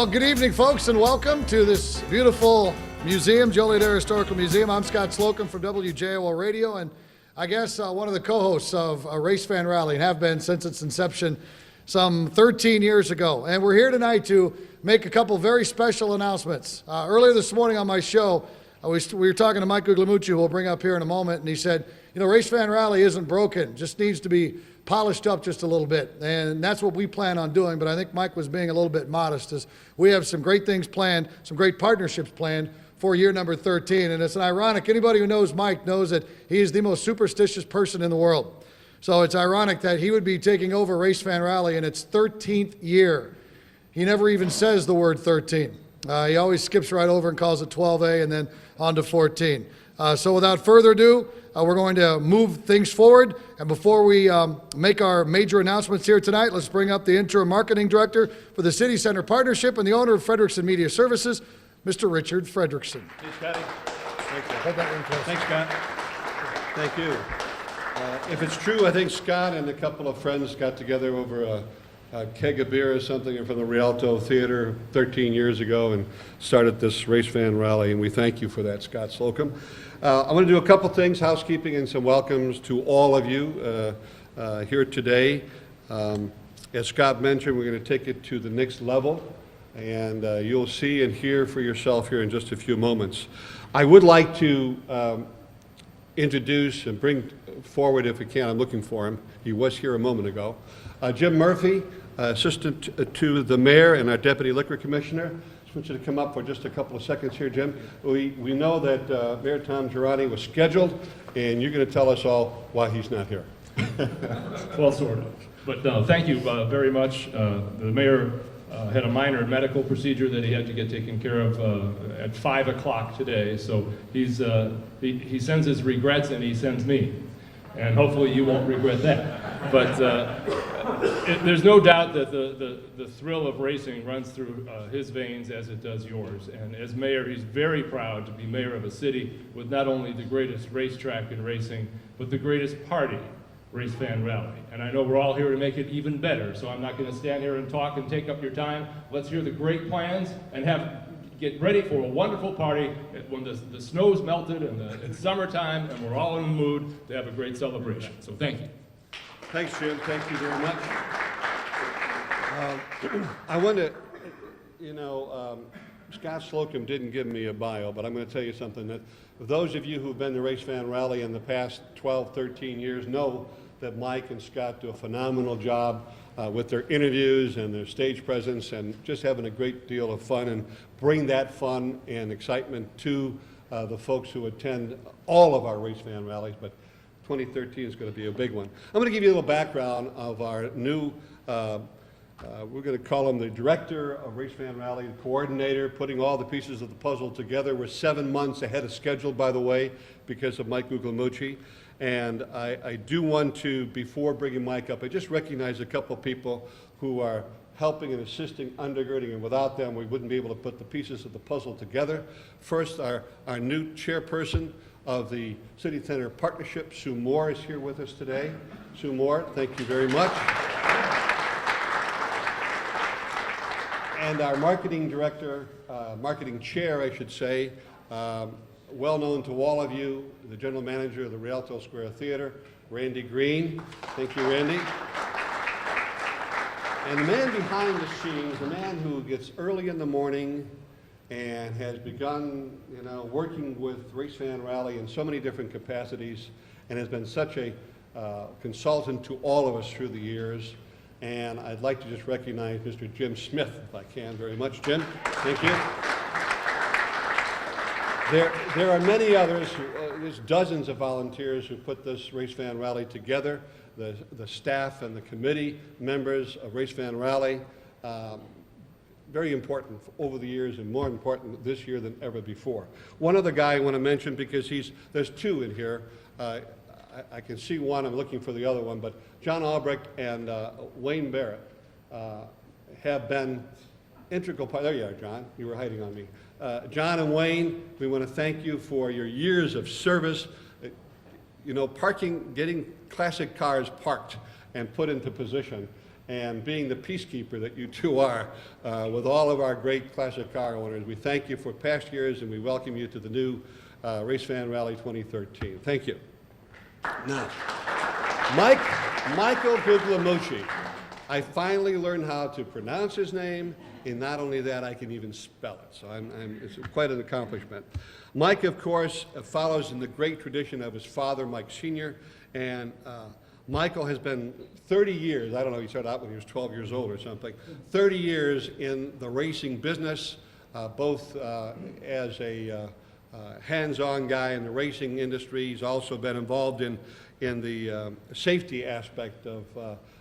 Well, good evening, folks, and welcome to this beautiful museum, Joliet Historical Museum. I'm Scott Slocum from WJOL Radio, and I guess one of the co-hosts of Race Fan Rally, and have been since its inception some 13 years ago. And we're here tonight to make a couple very special announcements. Earlier this morning on my show, we were talking to Mike Guglielmucci, who we'll bring up here in a moment, and he said, you know, Race Fan Rally isn't broken, just needs to be polished up just a little bit, and that's what we plan on doing. But I think Mike was being a little bit modest, as we have some great things planned, some great partnerships planned for year number 13. And it's ironic, anybody who knows Mike knows that he is the most superstitious person in the world. So it's ironic that he would be taking over Race Fan Rally in its 13th year. He never even says the word 13. He always skips right over and calls it 12A and then on to 14. So without further ado, we're going to move things forward. And before we make our major announcements here tonight, let's bring up the interim marketing director for the City Center Partnership and the owner of Frederickson Media Services, Mr. Richard Frederickson. Hey, Scotty. Thank you. Hold that one close. Thanks, Scott. Thank you. If it's true, I think Scott and a couple of friends got together over a keg of beer or something from the Rialto Theater 13 years ago and started this Race Fan Rally, and we thank you for that, Scott Slocum. I want to do a couple things, housekeeping and some welcomes to all of you here today. As Scott mentioned, we're going to take it to the next level, and you'll see and hear for yourself here in just a few moments. I would like to introduce and bring forward, if we can, I'm looking for him, he was here a moment ago, Jim Murphy, Assistant to the Mayor and our Deputy Liquor Commissioner. I want you to come up for just a couple of seconds here, Jim. We know that Mayor Tom Girardi was scheduled, and you're going to tell us all why he's not here. Well, sort of. But no, thank you very much. The mayor had a minor medical procedure that he had to get taken care of at 5 o'clock today. So he sends his regrets, and he sends me. And hopefully you won't regret that. But there's no doubt that the thrill of racing runs through his veins as it does yours. And as mayor, he's very proud to be mayor of a city with not only the greatest racetrack in racing, but the greatest party, Race Fan Rally. And I know we're all here to make it even better, so I'm not going to stand here and talk and take up your time. Let's hear the great plans and get ready for a wonderful party when the snow's melted and it's summertime and we're all in the mood to have a great celebration. So thank you. Thanks, Jim. Thank you very much. I want to, Scott Slocum didn't give me a bio, but I'm going to tell you something that those of you who've been to Race Fan Rally in the past 12, 13 years know that Mike and Scott do a phenomenal job with their interviews and their stage presence and just having a great deal of fun and bring that fun and excitement to the folks who attend all of our Race Fan Rallies, but 2013 is going to be a big one. I'm going to give you a little background of our new, we're going to call him the Director of Race Fan Rally, the coordinator, putting all the pieces of the puzzle together. We're 7 months ahead of schedule, by the way, because of Mike Guglielmucci. And I do want to, before bringing Mike up, I just recognize a couple people who are helping and assisting, undergirding, and without them, we wouldn't be able to put the pieces of the puzzle together. First, our new chairperson of the City Center Partnership, Sue Moore, is here with us today. Sue Moore, thank you very much. And our marketing director, marketing chair, I should say, well known to all of you, the general manager of the Rialto Square Theater, Randy Green. Thank you, Randy. And the man behind the scenes, the man who gets early in the morning and has begun, working with Race Fan Rally in so many different capacities and has been such a consultant to all of us through the years. And I'd like to just recognize Mr. Jim Smith, if I can, very much. Jim, thank you. There are many others, there's dozens of volunteers who put this Race Fan Rally together, the staff and the committee members of Race Fan Rally. Very important over the years and more important this year than ever before. One other guy I want to mention, because there's two in here. I can see one, I'm looking for the other one, but John Albrecht and Wayne Barrett have been integral part. There you are, John. You were hiding on me. John and Wayne, we want to thank you for your years of service. Getting classic cars parked and put into position and being the peacekeeper that you two are with all of our great classic car owners. We thank you for past years, and we welcome you to the new Race Fan Rally 2013. Thank you. Now, Michael Guglielmucci. I finally learned how to pronounce his name, and not only that, I can even spell it. So it's quite an accomplishment. Mike, of course, follows in the great tradition of his father, Mike Sr., and Michael has been 30 years, I don't know, he started out when he was 12 years old or something, 30 years in the racing business, both as a hands-on guy in the racing industry. He's also been involved in the safety aspect of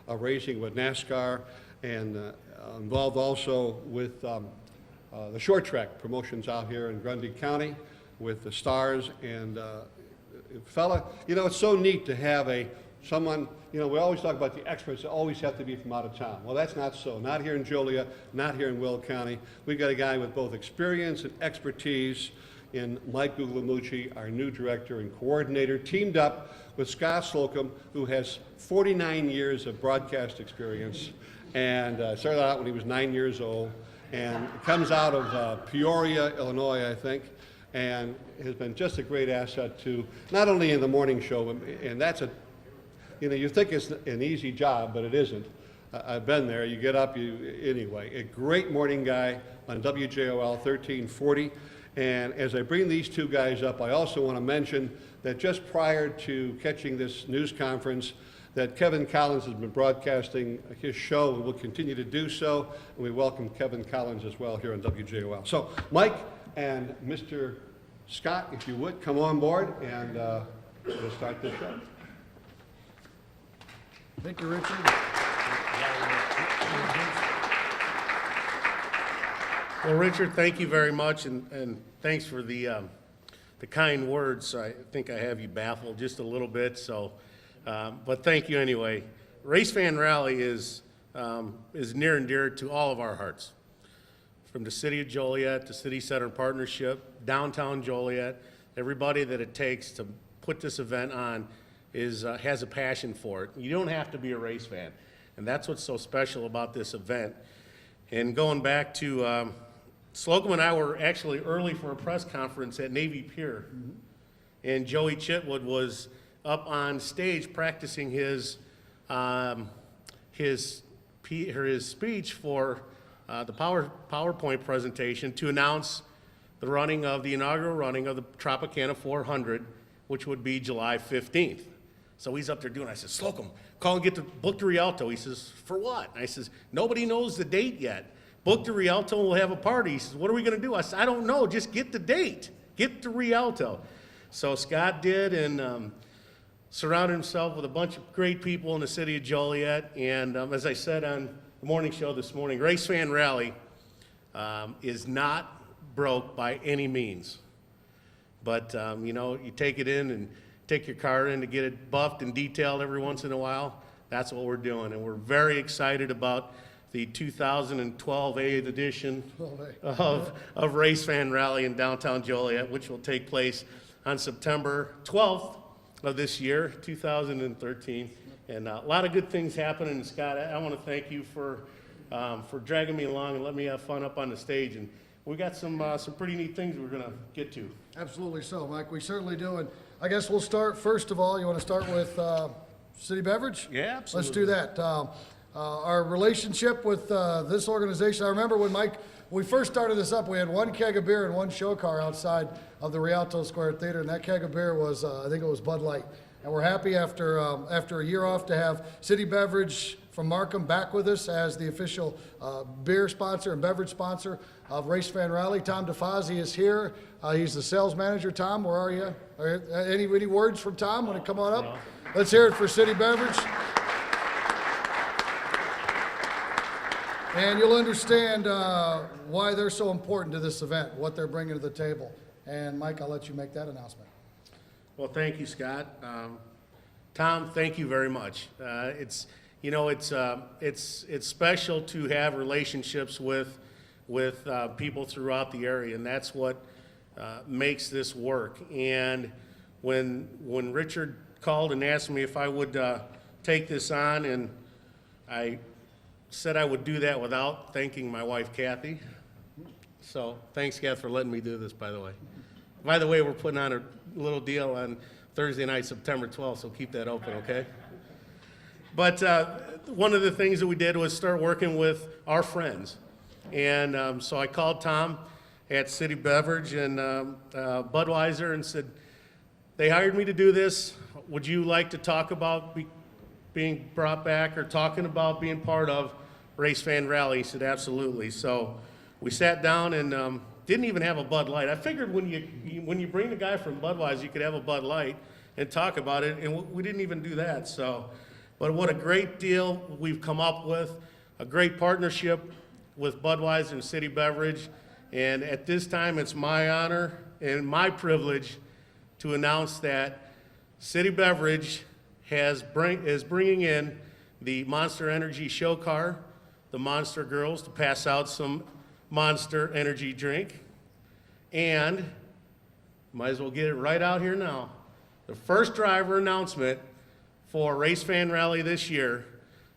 racing with Nascar, and involved also with the short track promotions out here in Grundy County with the Stars. And fella, you know, it's so neat to have someone, you know, we always talk about the experts that always have to be from out of town. Well, that's not so. Not here in Joliet, not here in Will County. We've got a guy with both experience and expertise in Mike Guglielmucci, our new director and coordinator, teamed up with Scott Slocum, who has 49 years of broadcast experience, and started out when he was 9 years old, and comes out of Peoria, Illinois, I think, and has been just a great asset to not only in the morning show, and that's you know, you think it's an easy job, but it isn't. I've been there. You get up, anyway. A great morning guy on WJOL 1340. And as I bring these two guys up, I also want to mention that just prior to catching this news conference, that Kevin Collins has been broadcasting his show and will continue to do so. And we welcome Kevin Collins as well here on WJOL. So Mike and Mr. Scott, if you would, come on board, and we'll start this show. Thank you, Richard. Well, Richard, thank you very much, and thanks for the kind words. I think I have you baffled just a little bit, so, but thank you anyway. Race Fan Rally is near and dear to all of our hearts. From the City of Joliet, the City Center Partnership, downtown Joliet, everybody that it takes to put this event on has a passion for it. You don't have to be a race fan, and that's what's so special about this event. And going back to Slocum and I were actually early for a press conference at Navy Pier, and Joey Chitwood was up on stage practicing his speech for the PowerPoint presentation to announce the inaugural running of the Tropicana 400, which would be July 15th. So he's up there doing it. I said, Slocum, call and book the Rialto. He says, for what? And I says, nobody knows the date yet. Book the Rialto and we'll have a party. He says, what are we going to do? I said, I don't know. Just get the date. Get the Rialto. So Scott did, and surrounded himself with a bunch of great people in the city of Joliet. And as I said on the morning show this morning, Race Fan Rally is not broke by any means. But, you know, you take it in and take your car in to get it buffed and detailed every once in a while. That's what we're doing. And we're very excited about the 2012 8th edition of Race Fan Rally in downtown Joliet, which will take place on September 12th of this year, 2013. And a lot of good things happening. And Scott, I want to thank you for dragging me along and letting me have fun up on the stage. And we got some pretty neat things we're going to get to. Absolutely so, Mike. We certainly do. And I guess we'll start, first of all, you want to start with City Beverage? Yeah, absolutely. Let's do that. Our relationship with this organization, I remember when we first started this up, we had one keg of beer and one show car outside of the Rialto Square Theater, and that keg of beer was, I think it was Bud Light. And we're happy after a year off to have City Beverage from Markham back with us as the official beer sponsor and beverage sponsor of Race Fan Rally. Tom DeFazzi is here. He's the sales manager. Tom, where are you? Any words from Tom? Want to come on up? Let's hear it for City Beverage. And you'll understand why they're so important to this event, what they're bringing to the table. And Mike, I'll let you make that announcement. Well, thank you, Scott. Tom, thank you very much. It's special to have relationships with people throughout the area, and that's what makes this work. And when Richard called and asked me if I would take this on, and I said I would do that without thanking my wife, Kathy. So thanks, Kath, for letting me do this, by the way. By the way, we're putting on a little deal on Thursday night, September 12th, so keep that open, okay? But one of the things that we did was start working with our friends. And so I called Tom at City Beverage and Budweiser and said, they hired me to do this. Would you like to talk about being brought back or talking about being part of Race Fan Rally? He said, absolutely. So we sat down and didn't even have a Bud Light. I figured when you bring the guy from Budweiser, you could have a Bud Light and talk about it, and we didn't even do that. So, but what a great deal we've come up with, a great partnership with Budweiser and City Beverage. And at this time, it's my honor and my privilege to announce that City Beverage is bringing in the Monster Energy show car, the Monster Girls, to pass out some Monster Energy drink. And might as well get it right out here now. The first driver announcement for Race Fan Rally this year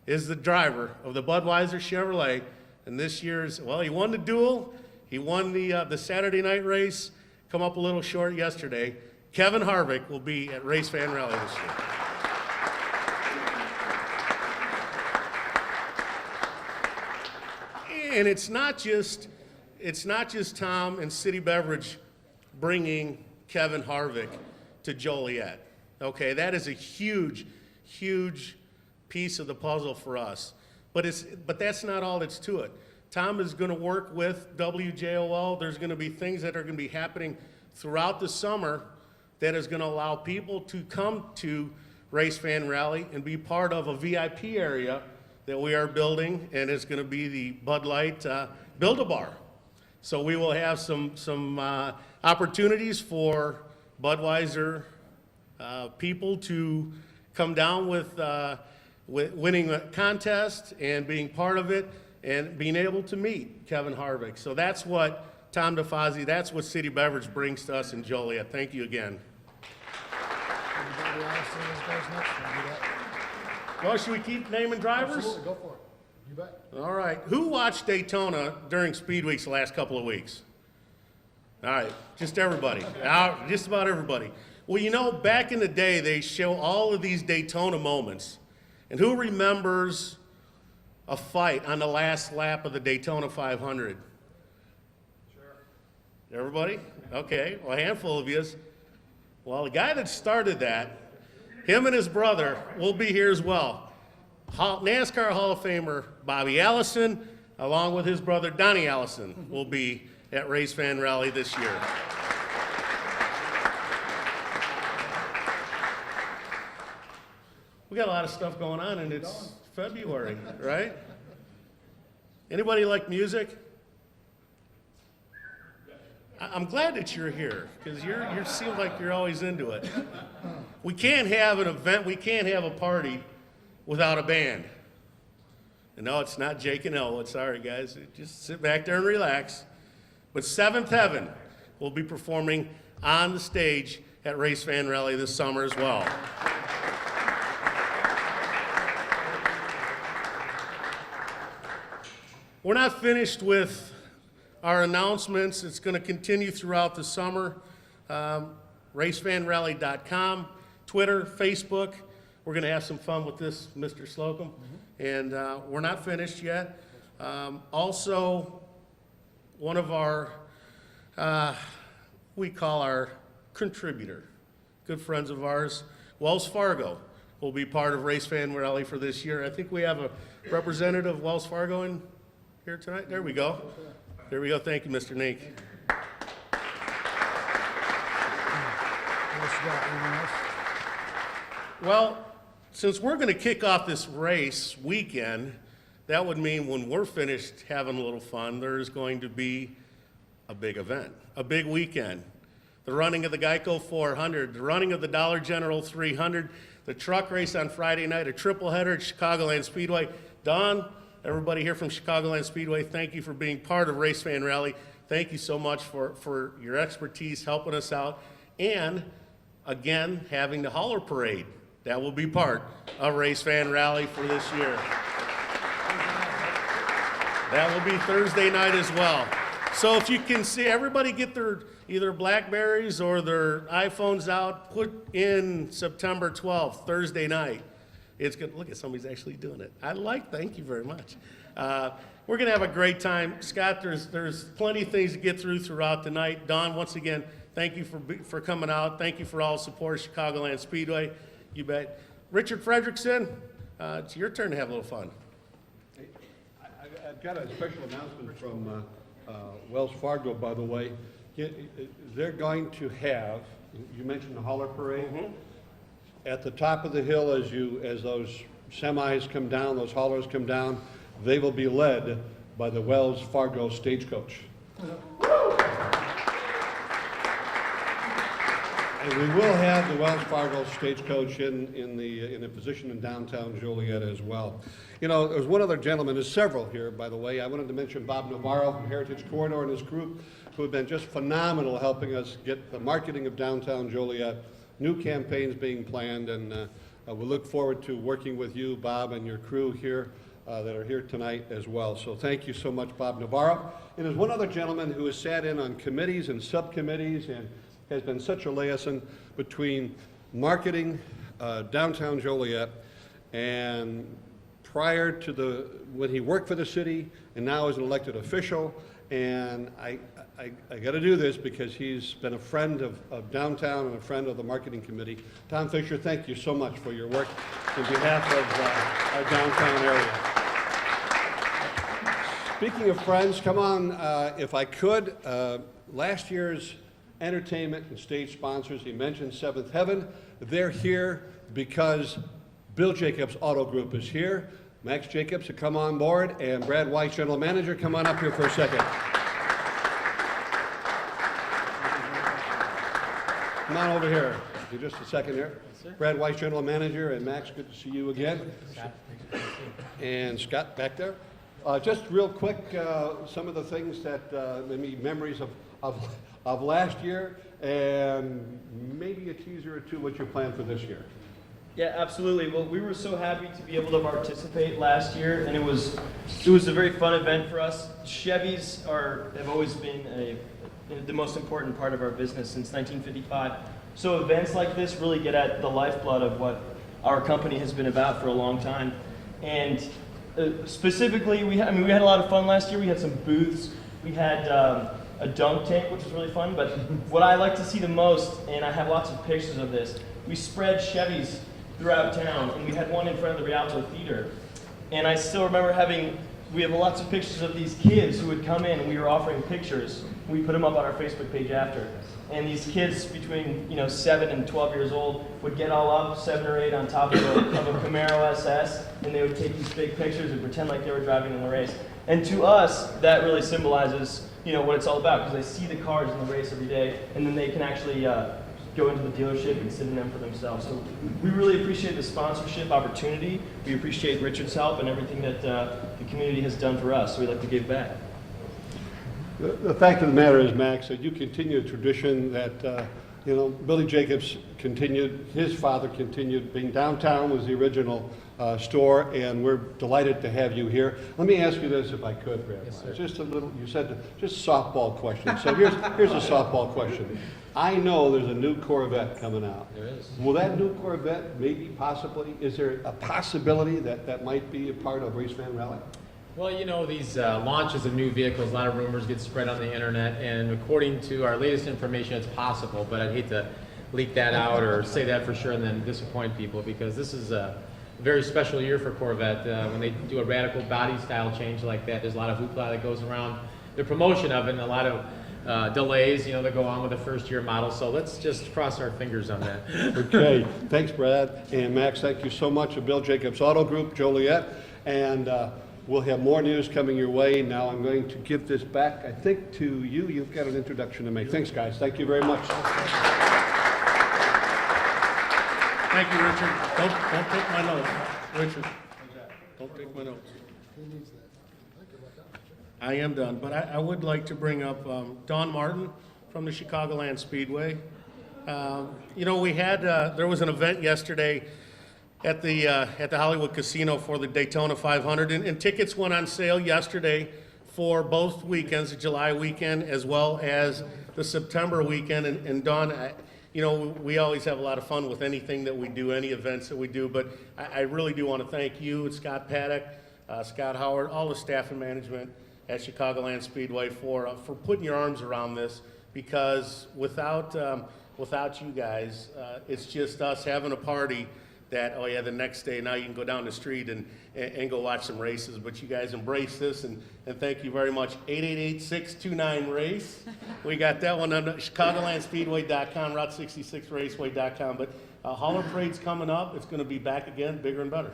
is the driver of the Budweiser Chevrolet. And this year's, well, he won the duel. He won the Saturday night race. Come up a little short yesterday. Kevin Harvick will be at Race Fan Rally this year. And it's not just Tom and City Beverage bringing Kevin Harvick to Joliet. Okay, that is a huge, huge piece of the puzzle for us. But that's not all that's to it. Tom is going to work with WJOL. There's going to be things that are going to be happening throughout the summer that is going to allow people to come to Race Fan Rally and be part of a VIP area that we are building, and it's going to be the Bud Light Build-A-Bar. So we will have some opportunities for Budweiser people to come down with winning a contest and being part of it and being able to meet Kevin Harvick. So that's what Tom DeFazzi, that's what City Beverage brings to us in Joliet. Thank you again. Anybody want to see those guys next? Wanna do that? Well, should we keep naming drivers? Absolutely, go for it. You bet. All right. Who watched Daytona during Speed Weeks the last couple of weeks? All right, just everybody. Just about everybody. Well, you know, back in the day, they show all of these Daytona moments. And who remembers a fight on the last lap of the Daytona 500? Sure. Everybody? Okay, well, a handful of you. Well, the guy that started that, him and his brother will be here as well. NASCAR Hall of Famer Bobby Allison, along with his brother Donnie Allison, will be at Race Fan Rally this year. We got a lot of stuff going on, and it's February, right? Anybody like music? I'm glad that you're here, because you seem like you're always into it. We can't have an event, we can't have a party without a band. And no, it's not Jake and Elwood, sorry guys, just sit back there and relax. But Seventh Heaven will be performing on the stage at Race Fan Rally this summer as well. We're not finished with our announcements. It's going to continue throughout the summer. RaceFanRally.com, Twitter, Facebook. We're going to have some fun with this, Mr. Slocum. And we're not finished yet. Also, one of our, we call our contributor, good friends of ours, Wells Fargo, will be part of Race Fan Rally for this year. I think we have a representative of Wells Fargo in here tonight. There we go. There we go. Thank you, Mr. Nink. Well, since we're going to kick off this race weekend, that would mean when we're finished having a little fun, there's going to be a big event, a big weekend. The running of the Geico 400, the running of the Dollar General 300, the truck race on Friday night, a triple header at Chicagoland Speedway. Don, everybody here from Chicagoland Speedway, thank you for being part of Race Fan Rally. Thank you so much for your expertise, helping us out. And, again, having the Hauler Parade. That will be part of Race Fan Rally for this year. That will be Thursday night as well. So if you can see, everybody get their either Blackberries or their iPhones out, put in September 12th, Thursday night. It's good. Look at somebody's actually doing it. Thank you very much. We're going to have a great time. Scott, there's plenty of things to get throughout the night. Don, once again, thank you for coming out. Thank you for all the support of Chicagoland Speedway. You bet. Richard Fredrickson, it's your turn to have a little fun. I've got a special announcement from Wells Fargo, by the way. They're going to have, you mentioned the hauler parade. Mm-hmm. At the top of the hill, as those semis come down, those haulers come down, they will be led by the Wells Fargo stagecoach. And we will have the Wells Fargo stagecoach in a position in downtown Joliet as well. You know, there's one other gentleman, there's several here, by the way. I wanted to mention Bob Navarro from Heritage Corridor and his group, who have been just phenomenal helping us get the marketing of downtown Joliet, new campaigns being planned, and we look forward to working with you, Bob, and your crew here that are here tonight as well. So thank you so much, Bob Navarro. And there's one other gentleman who has sat in on committees and subcommittees and has been such a liaison between marketing downtown Joliet and prior to when he worked for the city and now as an elected official. And I got to do this because he's been a friend of downtown and a friend of the marketing committee. Tom Fisher, thank you so much for your work on behalf of our downtown area. Speaking of friends, come on, if I could, last year's entertainment and stage sponsors, he mentioned Seventh Heaven. They're here because Bill Jacobs Auto Group is here. Max Jacobs to come on board, and Brad White, General Manager, come on up here for a second. Come on over here. For just a second here. Yes, Brad White, General Manager, and Max, good to see you again. And Scott back there. Just real quick, some of the things that maybe memories of last year, and maybe a teaser or two what you plan for this year. Yeah, absolutely. Well, we were so happy to be able to participate last year, and it was a very fun event for us. Chevys have always been the most important part of our business since 1955. So events like this really get at the lifeblood of what our company has been about for a long time. And specifically, we had a lot of fun last year. We had some booths. We had a dunk tank, which was really fun. But what I like to see the most, and I have lots of pictures of this, we spread Chevys throughout town, and we had one in front of the Rialto Theater. And I still remember we have lots of pictures of these kids who would come in, and we were offering pictures. We put them up on our Facebook page after. And these kids between 7 and 12 years old would get all up, 7 or 8, on top of a Camaro SS, and they would take these big pictures and pretend like they were driving in the race. And to us, that really symbolizes what it's all about, because they see the cars in the race every day, and then they can actually go into the dealership and sit in them for themselves. So we really appreciate the sponsorship opportunity. We appreciate Richard's help and everything that the community has done for us. So we'd like to give back. The fact of the matter is, Max, that you continue a tradition that, Billy Jacobs continued, his father continued, being downtown was the original store, and we're delighted to have you here. Let me ask you this, if I could, Brad. Yes, just a little, you said just softball question. So here's a softball question. I know there's a new Corvette coming out. There is. Will that new Corvette possibly, is there a possibility that might be a part of Race Fan Rally? Well, these launches of new vehicles, a lot of rumors get spread on the internet, and according to our latest information, it's possible, but I'd hate to leak that out or say that for sure and then disappoint people, because this is a very special year for Corvette. When they do a radical body style change like that, there's a lot of hoopla that goes around the promotion of it, and a lot of delays, that go on with a first-year model. So let's just cross our fingers on that. Okay, thanks, Brad. And Max, thank you so much of Bill Jacobs Auto Group, Joliet. And we'll have more news coming your way. Now I'm going to give this back, I think, to you. You've got an introduction to make. Thanks, guys. Thank you very much. Thank you, Richard. Don't take my notes, Richard. Don't take my notes. I am done, but I would like to bring up Don Martin from the Chicagoland Speedway. We had there was an event yesterday at the Hollywood Casino for the Daytona 500, and tickets went on sale yesterday for both weekends, the July weekend as well as the September weekend. And Dawn, you know, we always have a lot of fun with anything that we do, any events that we do, but I really do want to thank you and Scott Paddock, Scott Howard, all the staff and management at Chicagoland Speedway for putting your arms around this, because without you guys, it's just us having a party that, oh yeah, the next day now you can go down the street and go watch some races. But you guys embrace this, and thank you very much. 888-629-RACE. We got that one on ChicagolandSpeedway.com, Route66Raceway.com. But Hauler Parade's coming up. It's going to be back again, bigger and better.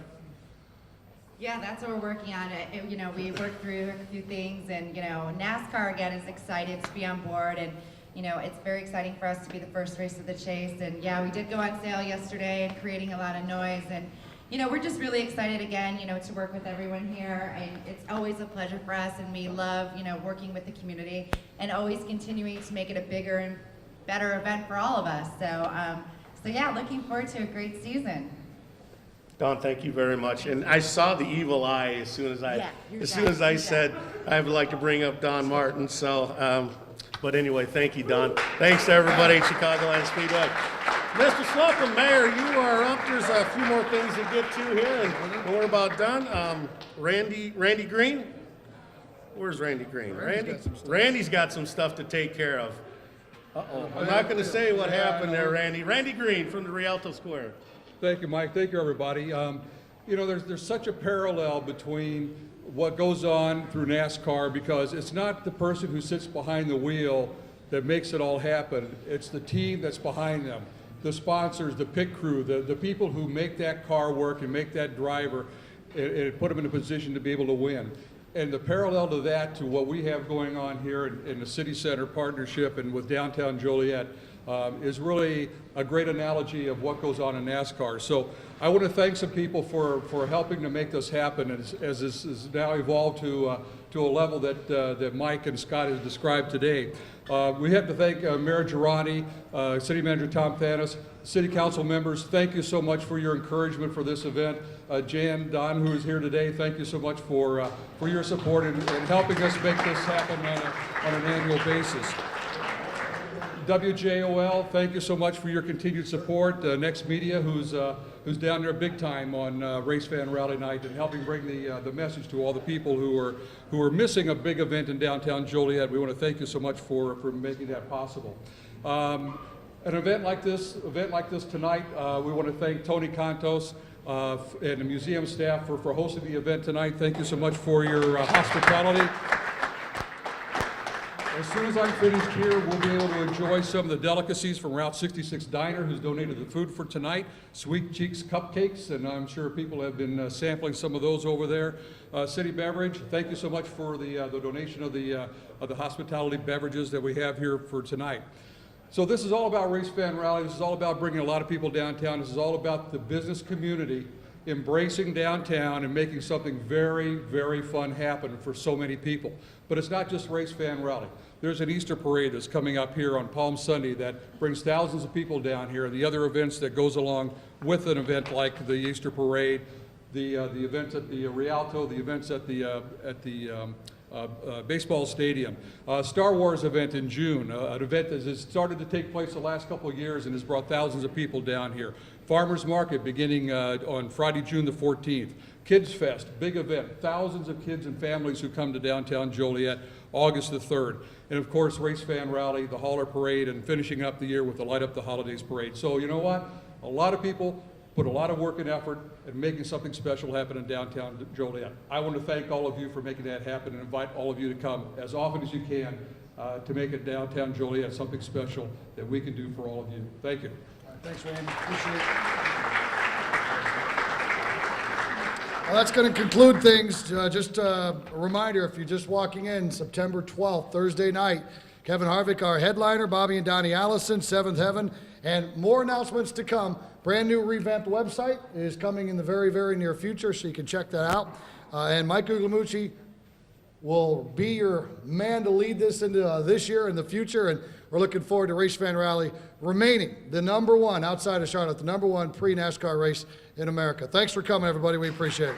Yeah, that's what we're working on. You know, we worked through a few things, and you know, NASCAR again is excited to be on board, and you know, it's very exciting for us to be the first race of the chase. And yeah, we did go on sale yesterday and creating a lot of noise. And you know, we're just really excited again, you know, to work with everyone here. And it's always a pleasure for us, and we love, you know, working with the community and always continuing to make it a bigger and better event for all of us. So yeah, looking forward to a great season. Don, thank you very much. And I saw the evil eye as soon as I said I would like to bring up Don Martin. So, but anyway, thank you, Don. Thanks to everybody at Chicagoland Speedway. Mr. Slocum, Mayor, you are up. There's a few more things to get to here, and we're about done. Randy Green? Where's Randy Green? Randy's got some stuff to take care of. Uh-oh. I'm not going to say what happened there, Randy. Randy Green from the Rialto Square. Thank you, Mike. Thank you, everybody. You know, there's such a parallel between what goes on through NASCAR, because it's not the person who sits behind the wheel that makes it all happen. It's the team that's behind them, the sponsors, the pit crew, the people who make that car work and make that driver and put them in a position to be able to win. And the parallel to that, to what we have going on here in the City Center partnership and with downtown Joliet, is really a great analogy of what goes on in NASCAR. So I want to thank some people for helping to make this happen, as this has now evolved to a level that Mike and Scott has described today. We have to thank Mayor Girani, City Manager Tom Thanos, City Council members. Thank you so much for your encouragement for this event. Jan, Don, who is here today, thank you so much for your support and helping us make this happen on an annual basis. WJOL, thank you so much for your continued support. Next Media, who's down there big time on Race Fan Rally Night and helping bring the message to all the people who are missing a big event in downtown Joliet. We want to thank you so much for making that possible. An event like this tonight, we want to thank Tony Contos and the museum staff for hosting the event tonight. Thank you so much for your hospitality. As soon as I'm finished here, we'll be able to enjoy some of the delicacies from Route 66 Diner, who's donated the food for tonight. Sweet Cheeks cupcakes, and I'm sure people have been sampling some of those over there. City Beverage, thank you so much for the donation of the hospitality beverages that we have here for tonight. So this is all about Race Fan Rally. This is all about bringing a lot of people downtown. This is all about the business community embracing downtown and making something very, very fun happen for so many people. But it's not just Race Fan Rally. There's an Easter parade that's coming up here on Palm Sunday that brings thousands of people down here, and the other events that goes along with an event like the Easter parade, the events at the Rialto, the events at the baseball stadium, Star Wars event in June, an event that has started to take place the last couple of years and has brought thousands of people down here. Farmers Market beginning on Friday, June the 14th. Kids Fest, big event, thousands of kids and families who come to downtown Joliet, August the 3rd. And of course, Race Fan Rally, the Hauler Parade, and finishing up the year with the Light Up the Holidays Parade. So you know what? A lot of people put a lot of work and effort in making something special happen in downtown Joliet. I want to thank all of you for making that happen and invite all of you to come as often as you can to make it downtown Joliet something special that we can do for all of you. Thank you. Thanks, Randy. Appreciate it. Well, that's going to conclude things. Just a reminder, if you're just walking in, September 12th, Thursday night, Kevin Harvick, our headliner, Bobby and Donnie Allison, Seventh Heaven, and more announcements to come. Brand new revamped website is coming in the very, very near future, so you can check that out. And Mike Guglielmucci will be your man to lead this into this year and the future, and we're looking forward to Race Fan Rally remaining the #1 outside of Charlotte, the #1 pre-NASCAR race in America. Thanks for coming, everybody. We appreciate it.